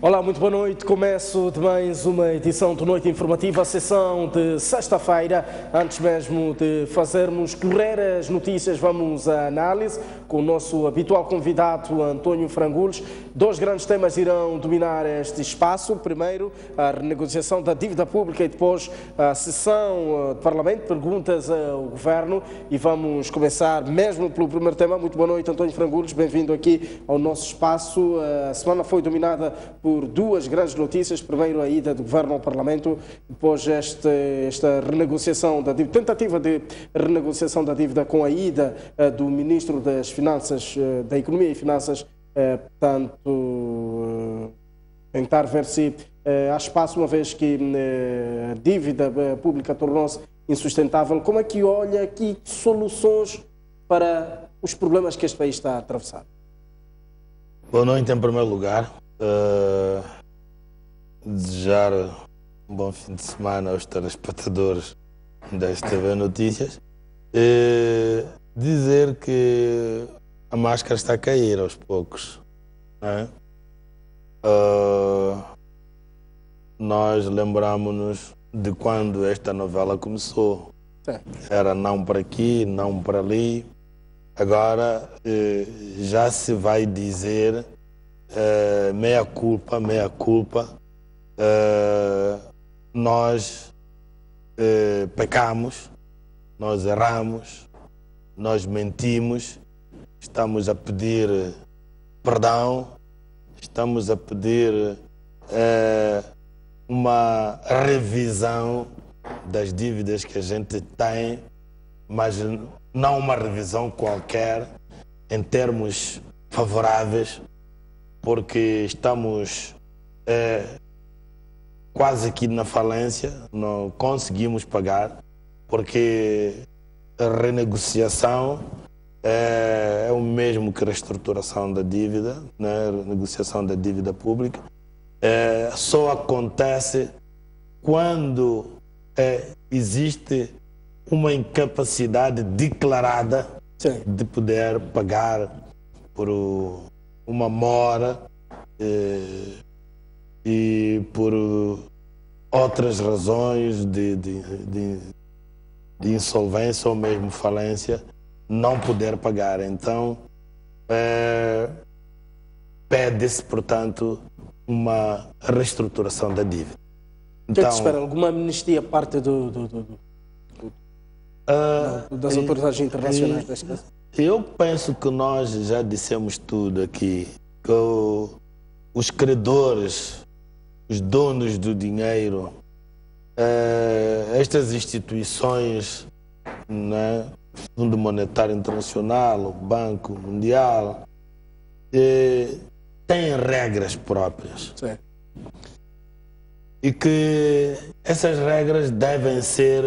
Olá, muito boa noite. Começo de mais uma edição do Noite Informativa, a sessão de sexta-feira. Antes mesmo de fazermos correr as notícias, vamos à análise com o nosso habitual convidado, António Frangules. Dois grandes temas irão dominar este espaço. Primeiro, a renegociação da dívida pública e depois a sessão do Parlamento, perguntas ao Governo. E vamos começar mesmo pelo primeiro tema. Muito boa noite, António Frangules. Bem-vindo aqui ao nosso espaço. A semana foi dominada por duas grandes notícias. Primeiro, a ida do Governo ao Parlamento, depois esta renegociação da dívida, tentativa de renegociação da dívida com a ida do Ministro das Finanças, da Economia e Finanças, portanto, tentar ver se há espaço, uma vez que a dívida pública tornou-se insustentável. Como é que olha aqui soluções para os problemas que este país está a atravessar? Boa noite, em primeiro lugar. Desejar um bom fim de semana aos telespectadores da STV Notícias. Dizer que a máscara está a cair aos poucos, não é? Nós lembramos-nos de quando esta novela começou. Era não para aqui, não para ali. Agora já se vai dizer meia culpa, meia culpa. Nós pecamos, nós erramos, nós mentimos, estamos a pedir perdão, estamos a pedir uma revisão das dívidas que a gente tem, mas não uma revisão qualquer, em termos favoráveis, porque estamos quase aqui na falência, não conseguimos pagar, porque a renegociação é o mesmo que a reestruturação da dívida, né? A renegociação da dívida pública. Só acontece quando existe uma incapacidade declarada de poder pagar por uma mora e por outras razões de insolvência ou mesmo falência, não poder pagar. Então, pede-se, portanto, uma reestruturação da dívida. O que é que espera? Alguma amnistia parte das autoridades internacionais deste caso? Eu penso que nós já dissemos tudo aqui, que os credores, os donos do dinheiro, estas instituições, né, Fundo Monetário Internacional, o Banco Mundial, têm regras próprias. Sim. E que essas regras devem ser,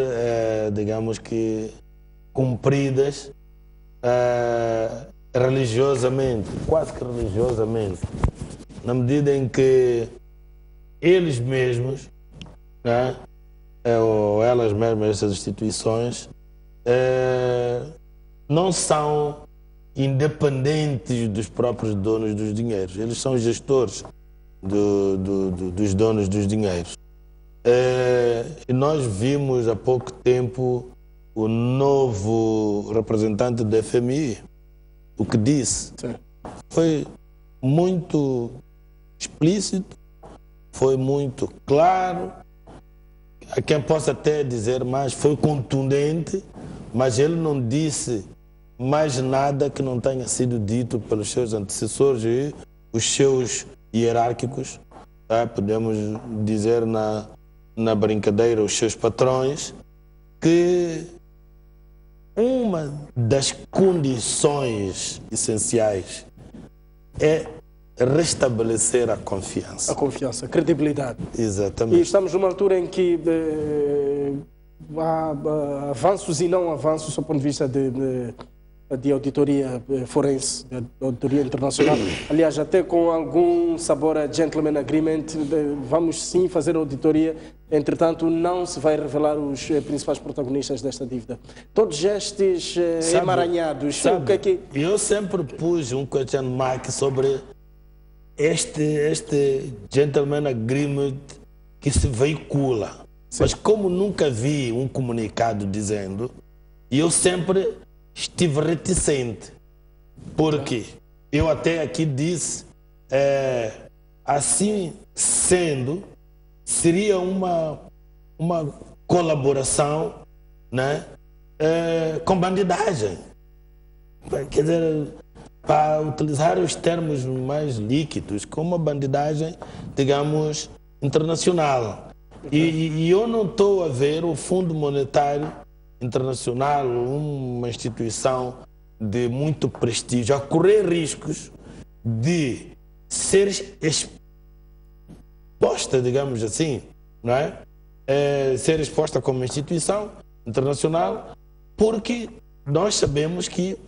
digamos que, cumpridas religiosamente, quase que religiosamente, na medida em que eles mesmos, né, ou elas mesmas, essas instituições, não são independentes dos próprios donos dos dinheiros. Eles são gestores dos donos dos dinheiros. E nós vimos há pouco tempo o novo representante do FMI, o que disse. Sim. Foi muito explícito, foi muito claro. Há quem possa até dizer mais, foi contundente, mas ele não disse mais nada que não tenha sido dito pelos seus antecessores e os seus hierárquicos, podemos dizer na brincadeira, os seus patrões, que uma das condições essenciais é restabelecer a confiança. A confiança, a credibilidade. Exatamente. E estamos numa altura em que há avanços e não avanços do ponto de vista de auditoria forense, de auditoria internacional. Aliás, até com algum sabor a gentleman agreement, vamos sim fazer auditoria. Entretanto, não se vai revelar os principais protagonistas desta dívida. Todos estes emaranhados, o que é que... Eu sempre pus um question mark sobre este gentleman agreement que se veicula. Sim. Mas como nunca vi um comunicado dizendo, eu sempre estive reticente. Porque eu até aqui disse, assim sendo, seria uma colaboração, né, com bandidagem. Quer dizer, para utilizar os termos mais líquidos, com uma bandidagem, digamos, internacional. E eu não estou a ver o Fundo Monetário Internacional, uma instituição de muito prestígio, a correr riscos de ser exposta, digamos assim, não é? Ser exposta como instituição internacional, porque nós sabemos que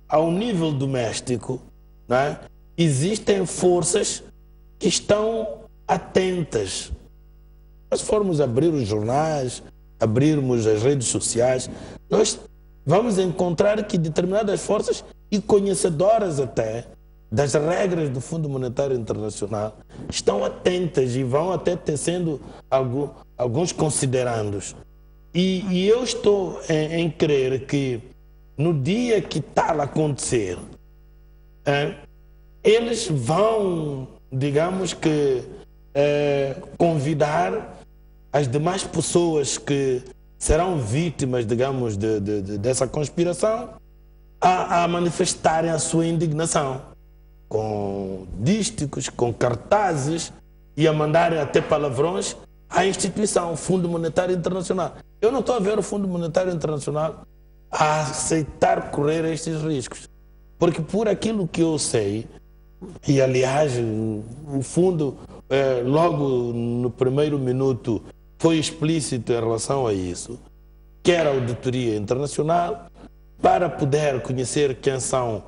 ao nível doméstico, não é? Existem forças que estão atentas. Se formos abrir os jornais, abrirmos as redes sociais, nós vamos encontrar que determinadas forças, e conhecedoras até das regras do Fundo Monetário Internacional, estão atentas e vão até tecendo alguns considerandos. E eu estou em crer que no dia que tal acontecer, eles vão, digamos que, convidar as demais pessoas que serão vítimas, digamos, dessa conspiração a manifestarem a sua indignação com dísticos, com cartazes e a mandarem até palavrões à instituição, o Fundo Monetário Internacional. Eu não estou a ver o Fundo Monetário Internacional a aceitar correr estes riscos, porque por aquilo que eu sei, e aliás o Fundo logo no primeiro minuto foi explícito em relação a isso, quer a auditoria internacional, para poder conhecer quem são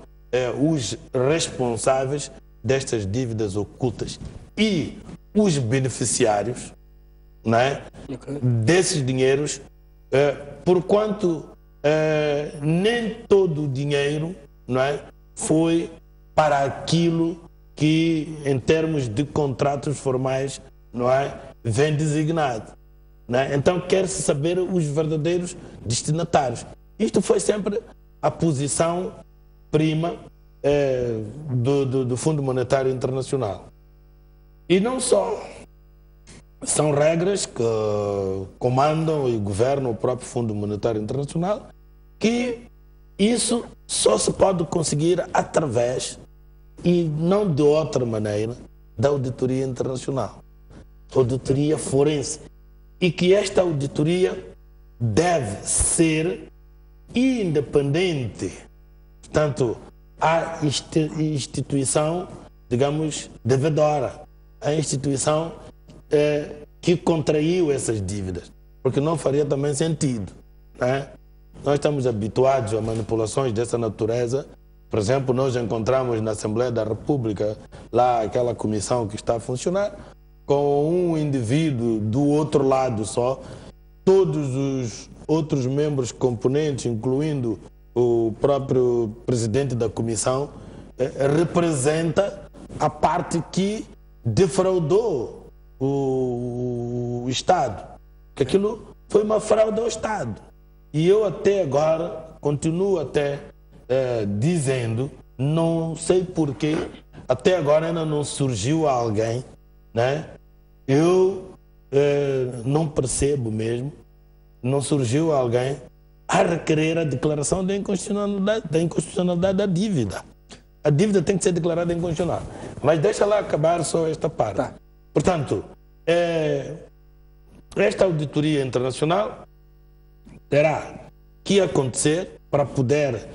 os responsáveis destas dívidas ocultas e os beneficiários, não é? Desses dinheiros, porquanto nem todo o dinheiro, não é, foi para aquilo que, em termos de contratos formais, não é, vem designado. Né? Então quer-se saber os verdadeiros destinatários. Isto foi sempre a posição prima do Fundo Monetário Internacional. E não só. São regras que comandam e governam o próprio Fundo Monetário Internacional, que isso só se pode conseguir através, e não de outra maneira, da auditoria internacional. Auditoria forense. E que esta auditoria deve ser independente. Portanto, a instituição, digamos, devedora, a instituição que contraiu essas dívidas, porque não faria também sentido, né? Nós estamos habituados a manipulações dessa natureza. Por exemplo, nós encontramos na Assembleia da República lá aquela comissão que está a funcionar, com um indivíduo do outro lado só, todos os outros membros componentes, incluindo o próprio presidente da comissão, representa a parte que defraudou o Estado. Que aquilo foi uma fraude ao Estado. E eu até agora continuo até dizendo, não sei porquê, até agora ainda não surgiu alguém, né? Eu não percebo mesmo, não surgiu alguém a requerer a declaração da inconstitucionalidade da dívida. A dívida tem que ser declarada inconstitucional. Mas deixa lá acabar só esta parte. Tá. Portanto, esta auditoria internacional terá que acontecer para poder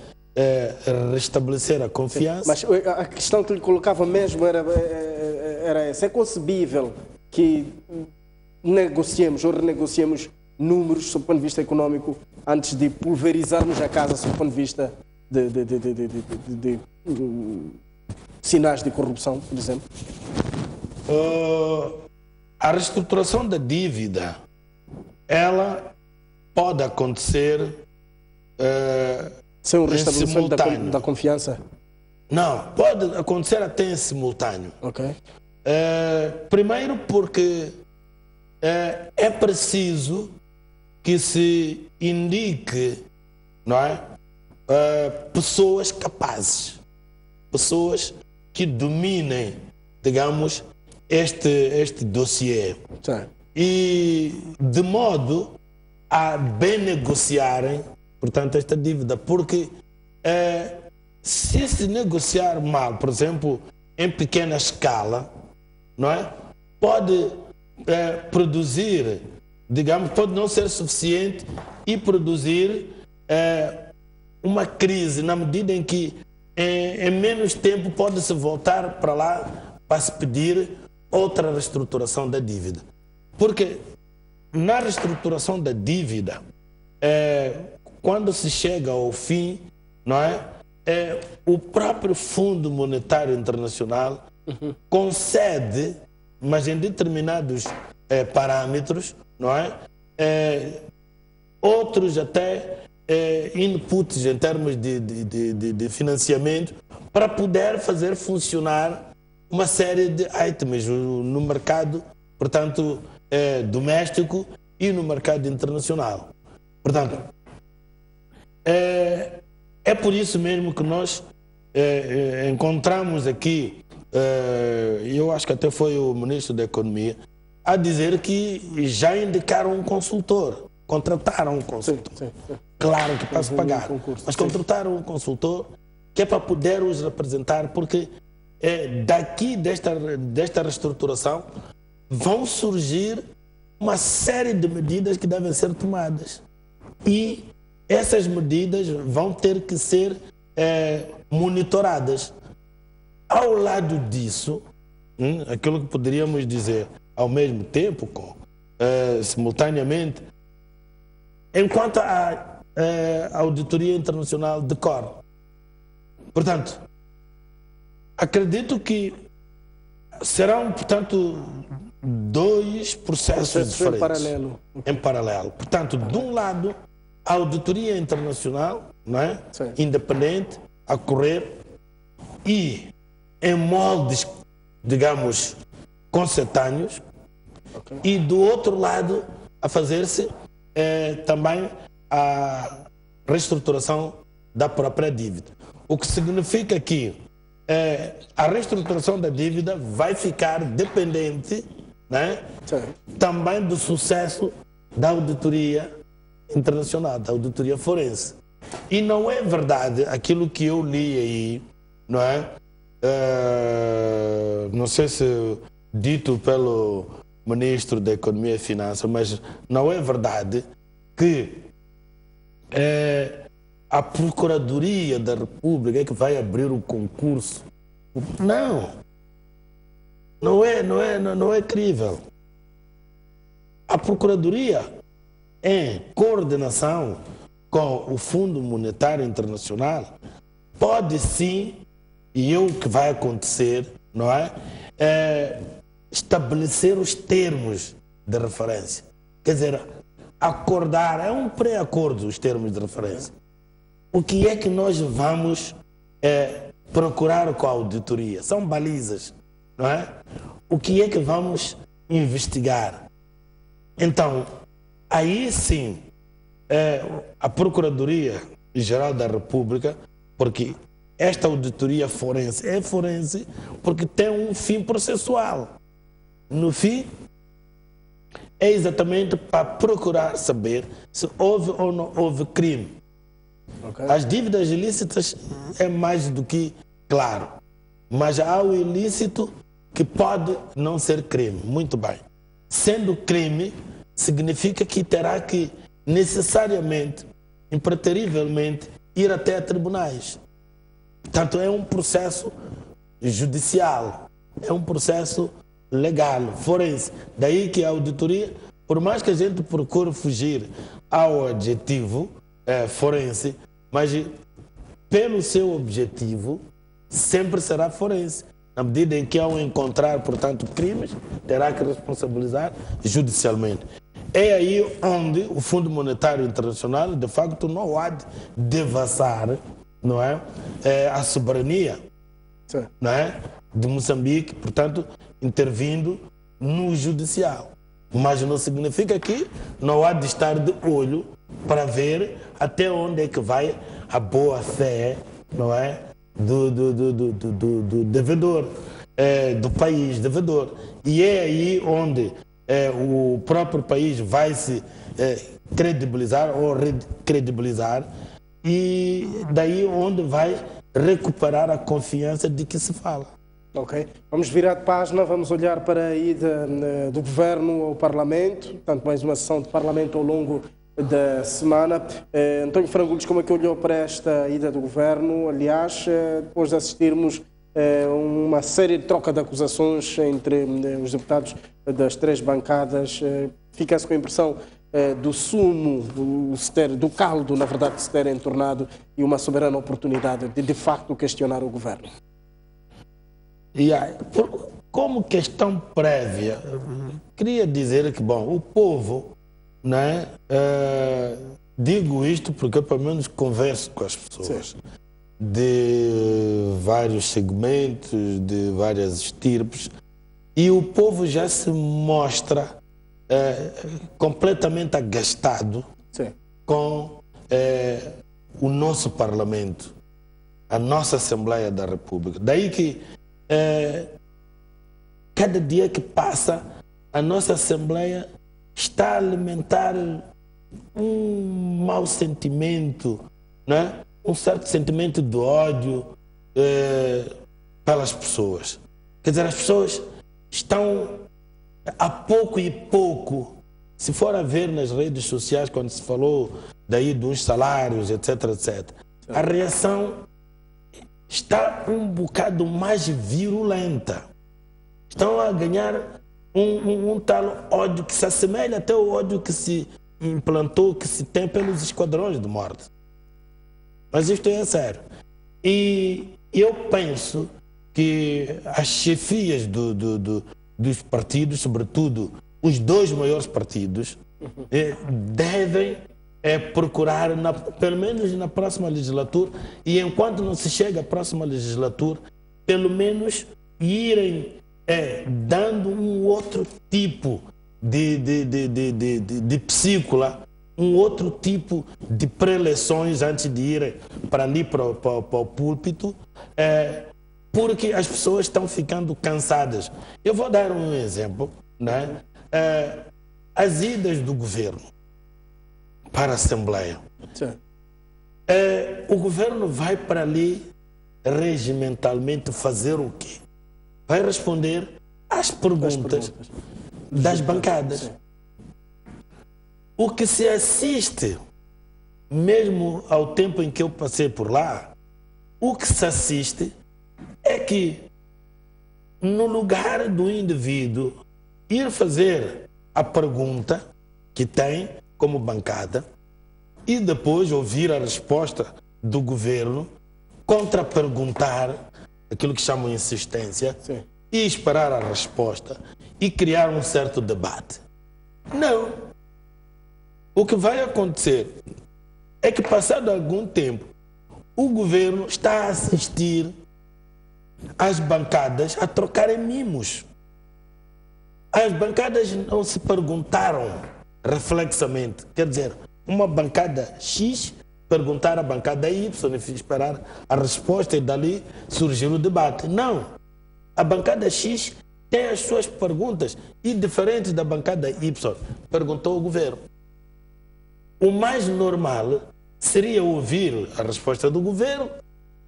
restabelecer a confiança. Mas a questão que lhe colocava mesmo era essa. É concebível que negociemos ou renegociemos números sob o ponto de vista econômico antes de pulverizarmos a casa sob o ponto de vista de sinais de corrupção, por exemplo? A reestruturação da dívida, ela pode acontecer sem um restabelecimento da confiança? Não, pode acontecer até em simultâneo. Ok. Primeiro porque é preciso que se indique, não é? Pessoas capazes, pessoas que dominem, digamos, este dossiê. Sim. E de modo a bem negociarem, portanto, esta dívida, porque se negociar mal, por exemplo, em pequena escala, não é? Pode produzir, digamos, pode não ser suficiente e produzir uma crise, na medida em que em menos tempo pode-se voltar para lá para se pedir outra reestruturação da dívida. Porque na reestruturação da dívida, quando se chega ao fim, não é? O próprio Fundo Monetário Internacional concede, mas em determinados parâmetros, não é? Outros até inputs em termos de financiamento para poder fazer funcionar uma série de itens no mercado, portanto, doméstico e no mercado internacional. Portanto, é por isso mesmo que nós encontramos aqui, eu acho que até foi o Ministro da Economia, a dizer que já indicaram um consultor, contrataram um consultor. Sim, sim, sim. Claro que para se pagar, mas contrataram um consultor que é para poder os representar, porque daqui desta reestruturação vão surgir uma série de medidas que devem ser tomadas. E essas medidas vão ter que ser monitoradas. Ao lado disso, aquilo que poderíamos dizer ao mesmo tempo, simultaneamente, enquanto a auditoria internacional decorre. Portanto, acredito que serão, portanto, dois processos diferentes em paralelo. Portanto, de um lado, a auditoria internacional, não é? Independente, a correr, e em moldes, digamos, concetâneos, e do outro lado, a fazer-se também a reestruturação da própria dívida. O que significa que a reestruturação da dívida vai ficar dependente, né, também do sucesso da auditoria internacional, da auditoria forense. E não é verdade aquilo que eu li aí, não é? Não sei se dito pelo Ministro da Economia e Finanças, mas não é verdade que a Procuradoria da República é que vai abrir o concurso. Não é crível. A Procuradoria, em coordenação com o Fundo Monetário Internacional, pode sim, e é o que vai acontecer, não é? Estabelecer os termos de referência. Quer dizer, acordar, é um pré-acordo os termos de referência. O que é que nós vamos procurar com a auditoria? São balizas, não é? O que é que vamos investigar? Então, aí sim, a Procuradoria-Geral da República, porque esta auditoria forense é forense porque tem um fim processual. No fim, é exatamente para procurar saber se houve ou não houve crime. As dívidas ilícitas é mais do que claro, mas há o ilícito que pode não ser crime. Muito bem. Sendo crime, significa que terá que necessariamente, impreterivelmente, ir até a tribunais. Portanto, é um processo judicial, é um processo legal, forense. Daí que a auditoria, por mais que a gente procure fugir ao adjetivo forense, mas pelo seu objetivo, sempre será forense. Na medida em que ao encontrar, portanto, crimes, terá que responsabilizar judicialmente. É aí onde o Fundo Monetário Internacional, de facto, não há de devassar, não é, a soberania não é? De Moçambique, portanto, intervindo no judicial. Mas não significa que não há de estar de olho para ver até onde é que vai a boa-fé, não é? Do devedor, do país devedor. E é aí onde o próprio país vai se credibilizar ou recredibilizar, e daí onde vai recuperar a confiança de que se fala. Ok. Vamos virar de página, vamos olhar para a ida do Governo ao Parlamento, portanto mais uma sessão de Parlamento ao longo da semana. António Frangulos, como é que olhou para esta ida do Governo? Aliás, depois de assistirmos uma série de troca de acusações entre os deputados das três bancadas, fica-se com a impressão do sumo, do caldo, na verdade, se ter entornado, e uma soberana oportunidade de facto questionar o Governo. Como questão prévia, queria dizer que, bom, o povo, né, digo isto porque eu pelo menos converso com as pessoas de vários segmentos, de várias estirpes, e o povo já se mostra completamente agastado com o nosso Parlamento, a nossa Assembleia da República. Daí que cada dia que passa, a nossa Assembleia está a alimentar um mau sentimento, né? Um certo sentimento de ódio pelas pessoas. Quer dizer, as pessoas estão a pouco e pouco, se for a ver nas redes sociais, quando se falou daí dos salários, etc, etc, a reação está um bocado mais virulenta. Estão a ganhar um tal ódio que se assemelha até ao ódio que se implantou, que se tem pelos esquadrões de morte. Mas isto é sério. E eu penso que as chefias dos partidos, sobretudo os dois maiores partidos, devem procurar, pelo menos na próxima legislatura, e enquanto não se chega à próxima legislatura, pelo menos irem dando um outro tipo de psícola, um outro tipo de preleções antes de irem para ali, para o púlpito, porque as pessoas estão ficando cansadas. Eu vou dar um exemplo, né? As idas do governo para a Assembleia. O governo vai para ali regimentalmente fazer o quê? Vai responder às perguntas das bancadas. O que se assiste, mesmo ao tempo em que eu passei por lá, o que se assiste é que, no lugar do indivíduo ir fazer a pergunta que tem como bancada e depois ouvir a resposta do governo, contra-perguntar, aquilo que chamam de insistência, e esperar a resposta e criar um certo debate. Não. O que vai acontecer é que, passado algum tempo, o governo está a assistir às bancadas a trocarem mimos. As bancadas não se perguntaram reflexamente, quer dizer, uma bancada X perguntar à bancada Y e esperar a resposta e dali surgir o debate. Não. A bancada X tem as suas perguntas e, diferente da bancada Y, perguntou ao governo. O mais normal seria ouvir a resposta do governo,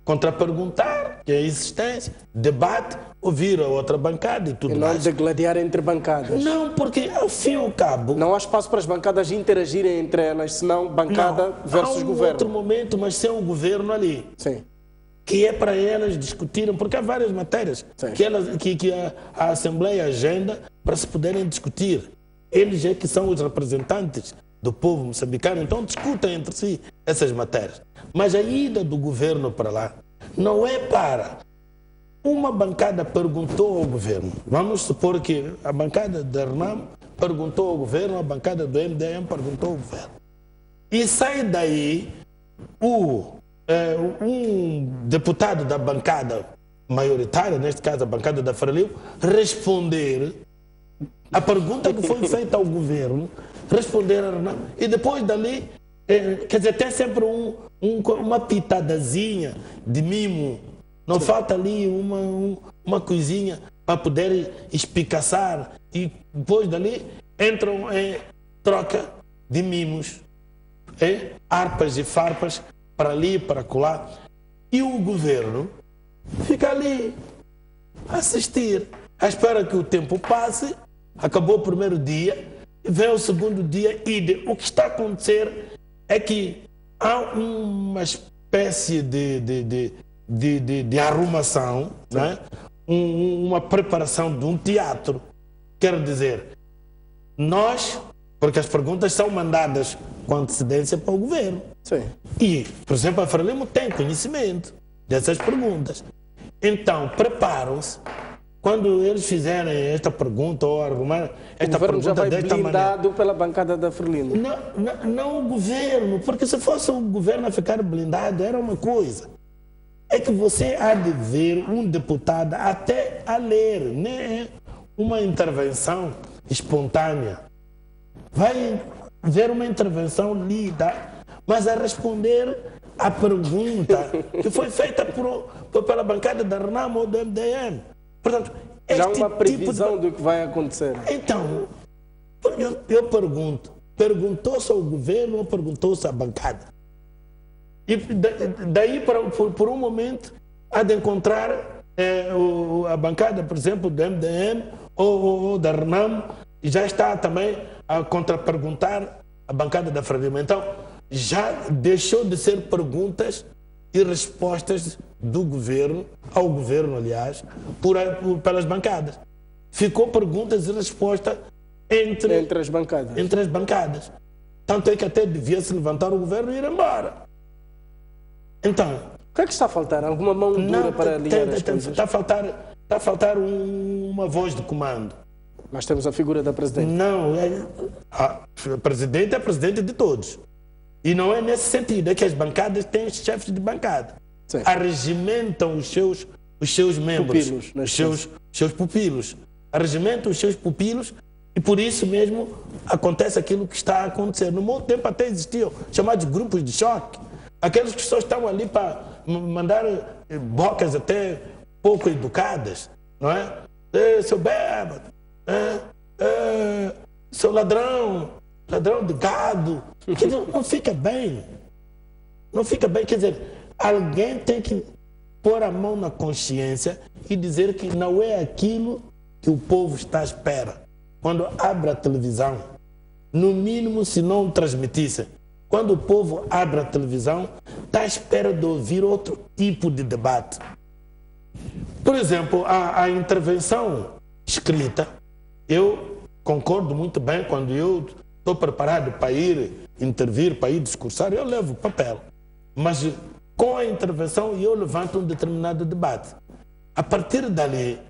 contra-perguntar, que é a existência, debate, ouvir a outra bancada e tudo mais. E não degladiar entre bancadas. Não, porque ao fim e ao cabo... Não há espaço para as bancadas interagirem entre elas, senão bancada versus governo. Há outro momento, mas sem o governo ali. Sim. Que é para elas discutirem, porque há várias matérias que a Assembleia agenda para se poderem discutir. Eles é que são os representantes do povo moçambicano, então discutem entre si essas matérias. Mas a ida do governo para lá não é para... Uma bancada perguntou ao governo, vamos supor que a bancada da RNAM perguntou ao governo, a bancada do MDM perguntou ao governo. E sai daí um deputado da bancada maioritária, neste caso a bancada da Frelimo, responder a pergunta que foi feita ao governo, responder a Renan, e depois dali, quer dizer, tem sempre uma pitadazinha de mimo, não falta ali uma coisinha para poder espicaçar, e depois dali entram em troca de mimos, harpas e farpas, para ali, para colar, e o governo fica ali a assistir, à espera que o tempo passe. Acabou o primeiro dia, vem o segundo dia e o que está a acontecer é que há uma espécie de arrumação, né? Uma preparação de um teatro. Quero dizer, nós, porque as perguntas são mandadas com antecedência para o governo. Sim. E, por exemplo, a Frelimo tem conhecimento dessas perguntas. Então, preparam-se. Quando eles fizerem esta pergunta ou argumentar esta pergunta já vai desta blindado maneira, pela bancada da Frelimo. não o governo, porque se fosse o governo a ficar blindado era uma coisa. É que você há de ver um deputado até a ler, né? Uma intervenção espontânea. Vai ver uma intervenção lida, mas a responder à pergunta que foi feita pela bancada da RENAM ou do MDM. Portanto, já há uma previsão do que vai acontecer. Então, eu pergunto, perguntou-se ao governo ou perguntou-se à bancada? E daí, por um momento, há de encontrar a bancada, por exemplo, do MDM ou da RENAM, e já está também a contraperguntar a bancada da Frelimo. Então, já deixou de ser perguntas e respostas do governo, ao governo, aliás, pelas bancadas. Ficou perguntas e respostas entre as bancadas. Tanto é que até devia se levantar o governo e ir embora. Então, o que é que está a faltar? Alguma mão dura para ligar as coisas? Está a faltar uma voz de comando. Mas temos a figura da Presidente. Não, a Presidente é a Presidente de todos. E não é nesse sentido, é que as bancadas têm os chefes de bancada. Sim. Arregimentam os seus membros, pupilos, os seus pupilos. Arregimentam os seus pupilos e por isso mesmo acontece aquilo que está a acontecer. No meu tempo até existiam chamados grupos de choque. Aqueles que só estão ali para mandar bocas até pouco educadas, não é? Seu bêbado, seu ladrão de gado, que não fica bem. Não fica bem, quer dizer, alguém tem que pôr a mão na consciência e dizer que não é aquilo que o povo está à espera. Quando abre a televisão, no mínimo se não transmitisse, quando o povo abre a televisão, está à espera de ouvir outro tipo de debate. Por exemplo, a intervenção escrita, eu concordo muito bem quando eu estou preparado para ir intervir, para ir discursar, eu levo papel. Mas com a intervenção eu levanto um determinado debate. A partir dali,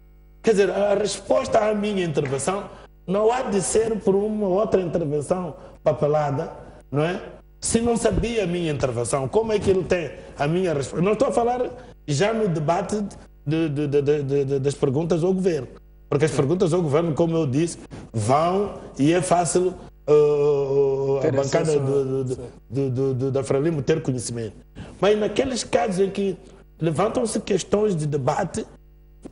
quer dizer, a resposta à minha intervenção não há de ser por uma outra intervenção papelada, não é? Se não sabia a minha intervenção, como é que ele tem a minha resposta? Não estou a falar já no debate das perguntas ao governo. Porque as perguntas ao governo, como eu disse, vão e é fácil a bancada da Frelimo ter conhecimento. Mas naqueles casos em que levantam-se questões de debate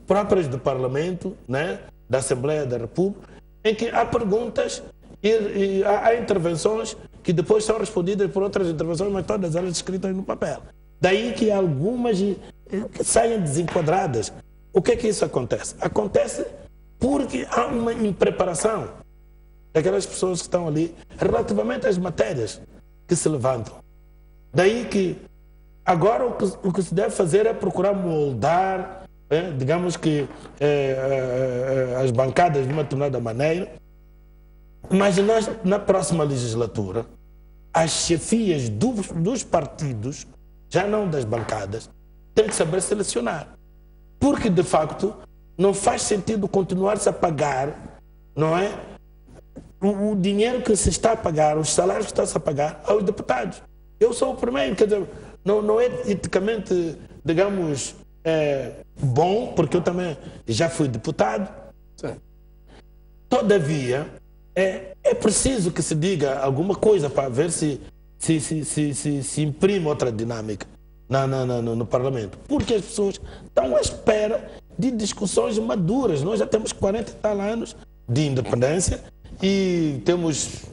próprias do Parlamento, né, da Assembleia da República, em que há perguntas e há intervenções que depois são respondidas por outras intervenções, mas todas elas escritas no papel. Daí que algumas saiam desenquadradas. O que é que isso acontece? Acontece porque há uma impreparação daquelas pessoas que estão ali relativamente às matérias que se levantam. Daí que agora o que se deve fazer é procurar moldar, digamos que as bancadas de uma determinada maneira, mas na próxima legislatura as chefias dos partidos, já não das bancadas, têm que saber selecionar. Porque, de facto, não faz sentido continuar-se a pagar, não é? O dinheiro que se está a pagar, os salários que está-se a pagar aos deputados. Eu sou o primeiro, quer dizer, não é eticamente, digamos, bom, porque eu também já fui deputado. Sim. Todavia, é preciso que se diga alguma coisa para ver se imprime outra dinâmica no Parlamento. Porque as pessoas estão à espera de discussões maduras. Nós já temos 40 e tal anos de independência e temos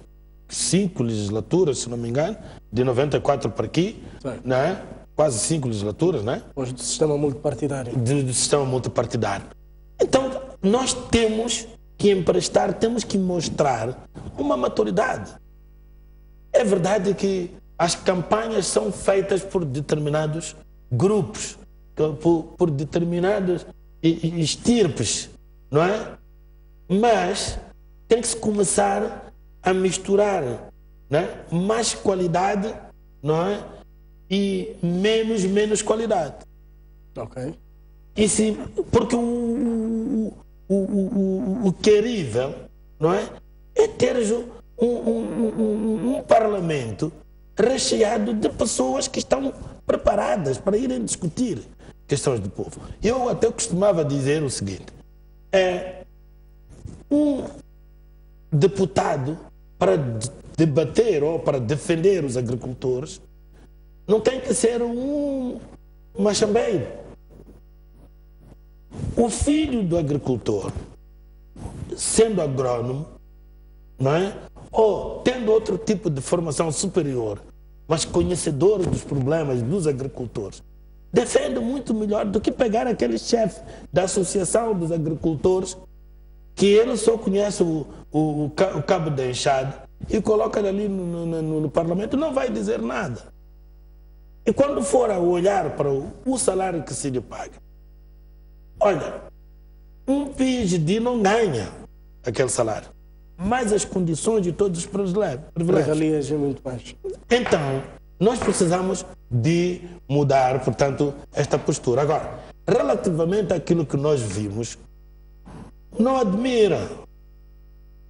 5 legislaturas, se não me engano, de 94 para aqui, né? Quase 5 legislaturas, né? Hoje do sistema multipartidário. Do sistema multipartidário. Então, nós temos que emprestar, temos que mostrar uma maturidade. É verdade que as campanhas são feitas por determinados grupos, por determinadas estirpes, não é? Mas tem que se começar a misturar, né? Mais qualidade, não é? E menos qualidade. Ok. Porque o querível, não é? É ter um parlamento recheado de pessoas que estão preparadas para irem discutir questões do povo. Eu até costumava dizer o seguinte: um deputado para debater ou para defender os agricultores não tem que ser um machambeiro. O filho do agricultor, sendo agrônomo, não é? Ou tendo outro tipo de formação superior, mas conhecedor dos problemas dos agricultores, defende muito melhor do que pegar aquele chefe da Associação dos Agricultores, que ele só conhece o cabo da enxada, e coloca ele ali no Parlamento, não vai dizer nada. E quando for a olhar para o salário que se lhe paga, olha, um PhD não ganha aquele salário, mas as condições de todos os privilégios É muito mais. Então, nós precisamos de mudar, portanto, esta postura. Agora, relativamente àquilo que nós vimos, não admira.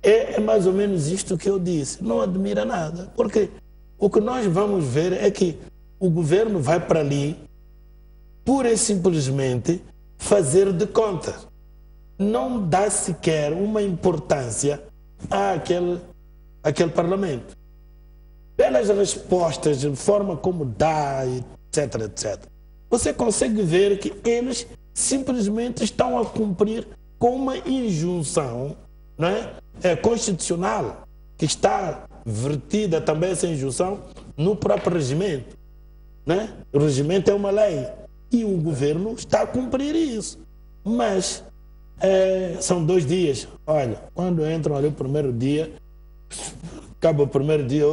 É mais ou menos isto que eu disse. Não admira nada. Porque o que nós vamos ver é que o governo vai para ali pura e simplesmente fazer de conta. Não dá sequer uma importância àquele parlamento. Pelas respostas, de forma como dá, etc, etc. Você consegue ver que eles simplesmente estão a cumprir com uma injunção, não é, constitucional, que está vertida também essa injunção no próprio regimento. Né? O regimento é uma lei e o governo está a cumprir isso. Mas são 2 dias. Olha, quando entram ali o primeiro dia, acaba o primeiro dia,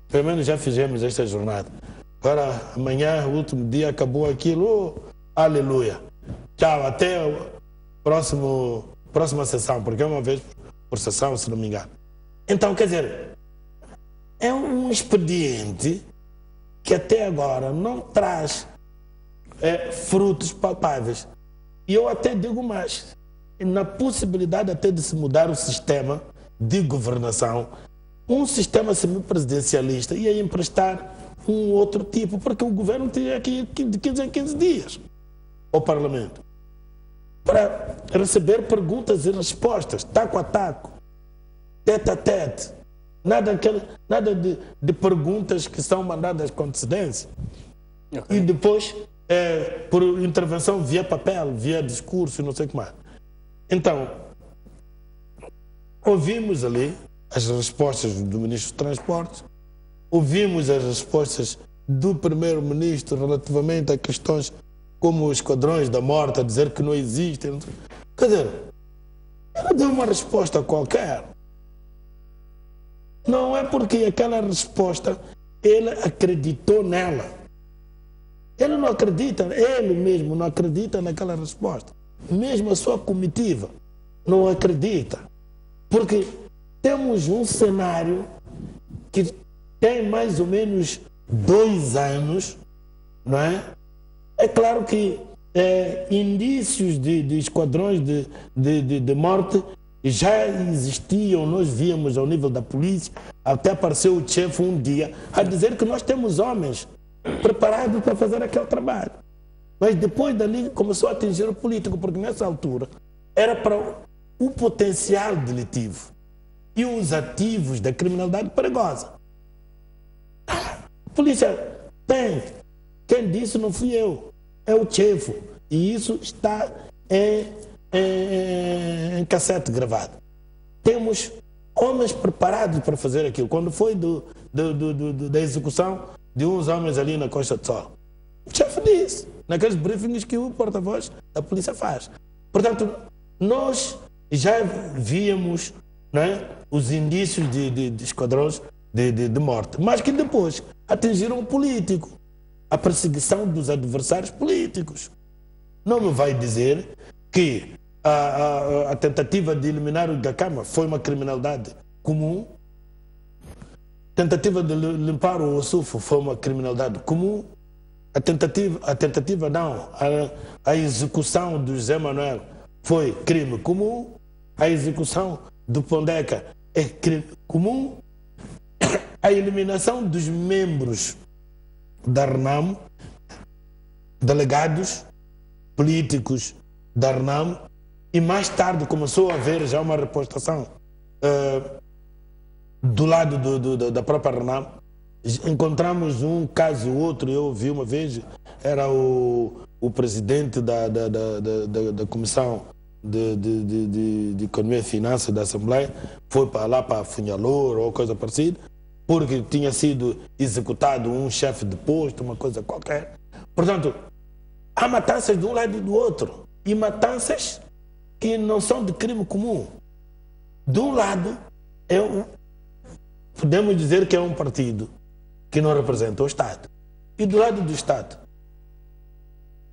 pelo menos já fizemos esta jornada. Agora, amanhã, o último dia, acabou aquilo, aleluia. Tchau, até a próxima sessão, porque é uma vez por sessão, se não me engano. Então, quer dizer, é um expediente que até agora não traz frutos palpáveis. E eu até digo mais, na possibilidade até de se mudar o sistema de governação, um sistema semipresidencialista ia emprestar um outro tipo, porque o governo tinha aqui de 15 em 15 dias ao Parlamento para receber perguntas e respostas, taco a taco, tete a tete. Nada de perguntas que são mandadas com antecedência. Okay. E depois, por intervenção via papel, via discurso, não sei o que mais. Então, ouvimos ali as respostas do Ministro dos Transportes, ouvimos as respostas do Primeiro-Ministro relativamente a questões como os esquadrões da morte, a dizer que não existem. Quer dizer, ela deu uma resposta qualquer. Não é porque aquela resposta ele acreditou nela. Ele não acredita, ele mesmo não acredita naquela resposta. Mesmo a sua comitiva não acredita. Porque temos um cenário que tem mais ou menos 2 anos, não é? É claro que indícios de esquadrões de morte já existiam, nós víamos ao nível da polícia, até apareceu o chefe um dia a dizer que nós temos homens preparados para fazer aquele trabalho. Mas depois dali começou a atingir o político, porque nessa altura era para o potencial delitivo e os ativos da criminalidade perigosa. A polícia tem. Quem disse não fui eu, é o chefe. E isso está em cassete gravado. Temos homens preparados para fazer aquilo. Quando foi da execução de uns homens ali na Costa do Sol, o chefe disse, naqueles briefings que o porta-voz da polícia faz. Portanto, nós já víamos, né, os indícios de esquadrões de morte, mas que depois atingiram o político, a perseguição dos adversários políticos. Não me vai dizer que a tentativa de eliminar o Gakama foi uma criminalidade comum, tentativa de limpar o Ossufo foi uma criminalidade comum, a execução do José Manuel foi crime comum, a execução do Pondeca é crime comum, a eliminação dos membros da RNAM, delegados políticos da RNAM, e mais tarde começou a haver já uma repostação do lado da própria RNAM. Encontramos um caso ou outro, eu vi uma vez, era o presidente da Comissão de Economia e Finanças da Assembleia, foi para lá para Funhalor ou coisa parecida, porque tinha sido executado um chefe de posto, uma coisa qualquer. Portanto, há matanças de um lado e do outro, e matanças que não são de crime comum. De um lado, podemos dizer que é um partido que não representa o Estado. E do lado do Estado,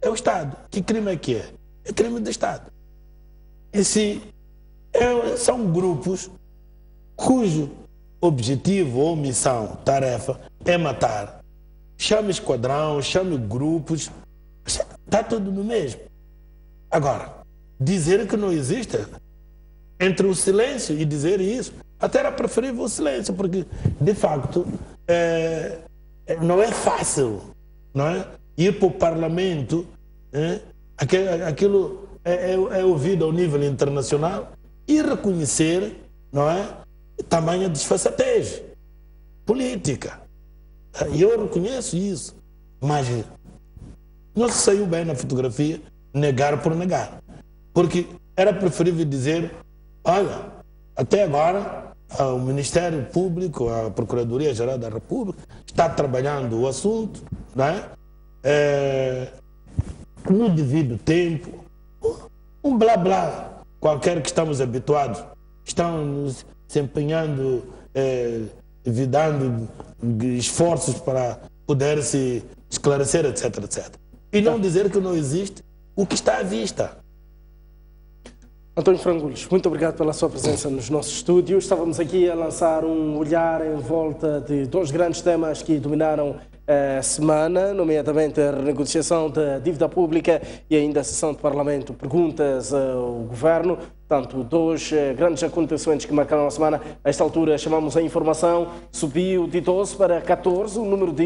é o Estado. Que crime é que é? É crime do Estado. E se são grupos cujo objetivo ou missão, tarefa, é matar. Chame esquadrão, chame grupos, está tudo no mesmo. Agora, dizer que não existe, entre o silêncio e dizer isso, até era preferível o silêncio, porque, de facto, não é fácil, não é? Ir para o Parlamento, aquilo é ouvido ao nível internacional e reconhecer, não é, tamanha desfaçatez política. E eu reconheço isso, mas não se saiu bem na fotografia negar por negar, porque era preferível dizer, olha, até agora o Ministério Público, a Procuradoria-Geral da República está trabalhando o assunto, não é? No devido tempo, um blá blá qualquer que estamos habituados, estão nos se empenhando, dando esforços para poder se esclarecer, etc, etc. E não dizer que não existe o que está à vista. António Frangulhos, muito obrigado pela sua presença nos nossos estúdios. Estávamos aqui a lançar um olhar em volta de dois grandes temas que dominaram a semana, nomeadamente a renegociação da dívida pública e ainda a sessão de Parlamento, perguntas ao Governo. Portanto, dois grandes acontecimentos que marcaram a semana. A esta altura chamamos a informação, subiu de 12 para 14 o número de